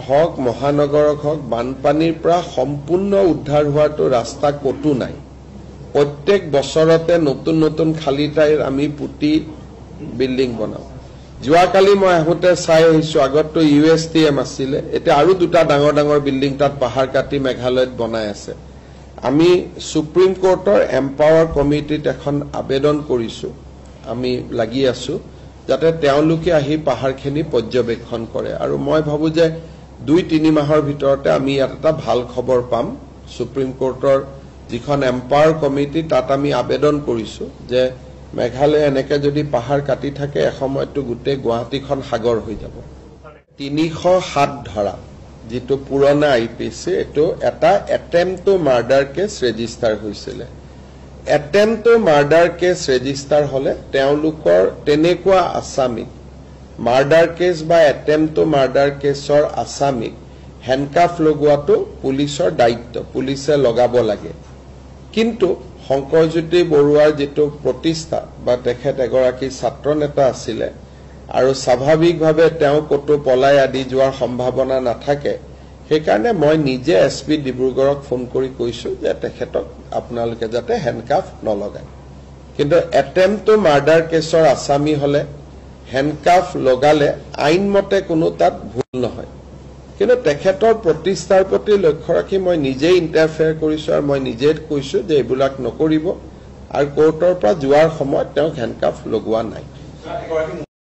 হওক মহানগৰক হওক বানপানীৰ পৰা সম্পূৰ্ণ উদ্ধাৰ হোৱাটো ৰাস্তা কতো নাই প্ৰত্যেক বছৰতে নতুন নতুন খালী ঠাইৰ আমি পুতি বিল্ডিং বনাও যোৱাকালি মই আহোঁতে চাই আহিছো আগতটো USTM আছিলে এতিয়া আৰু দুটা ডাঙৰ ডাঙৰ বিল্ডিং তাত পাহাৰ কাটি মেঘালয়ত বনাই আছে আমি সুপ্ৰিম কোৰ্টৰ এম্পাৱাৰ কমিটিত এখন আবেদন কৰিছো আমি লাগি আছো যাতে তেওঁলোকে আহি পাহাৰখিনি পৰ্যবেক্ষণ কৰে আৰু মই ভাবো যে 2-3 মাহৰ ভিতৰতে আমি এটা ভাল খবৰ পাম সুপ্ৰিম কোৰ্টৰ যিখন এম্পাৱাৰ কমিটি তাত আমি আবেদন কৰিছো যে মেঘালয় এনেকে যদি পাহাৰ কাটি থাকে এসময়তো গোটেই গুৱাহাটীখন সাগৰ হৈ যাব 307 ধৰা যেটো পুৰণা IPC এটো এটা attempt to murder case register হৈছিলে attempt to murder case register হলে তেওঁলোকৰ তেনেকুৱা আসামিক murder case বা attempt to murder caseৰ আসামিক handcuff লগোৱাটো পুলিচৰ দায়িত্ব পুলিচে লগাব লাগে কিন্তু শংকৰজ্যোতি বৰুৱাৰ যেটো প্ৰতিষ্ঠা বা তেখেত এগৰাকী ছাত্ৰ নেতা আছিলে আৰু স্বাভাৱিকভাৱে তেওঁ কতো পলাই আদি যোৱাৰ সম্ভাৱনা নাথাকে সেইকাৰণে মই নিজে SP ডিব্ৰুগড়ক ফোন কৰি কৈছো যে তেখেতক আপোনালোকে যাতে হ্যান্ডকাফ নলগায় কিন্তু attempt to murder কেছৰ আসামি হলে হ্যান্ডকাফ লগালে আইনমতে কোনো তাত ভুল নহয় কিন্তু তেখেতৰ প্ৰতিষ্ঠাৰ প্ৰতি লক্ষ্য ৰাখি মই নিজে ইন্টাৰফেয়াৰ কৰিছো আৰু মই নিজে কৈছো যে এইবিলাক নকৰিব আৰু কোৰ্টৰ পৰা যোৱাৰ সময়ত তেওঁ হ্যান্ডকাফ লগোৱা নাই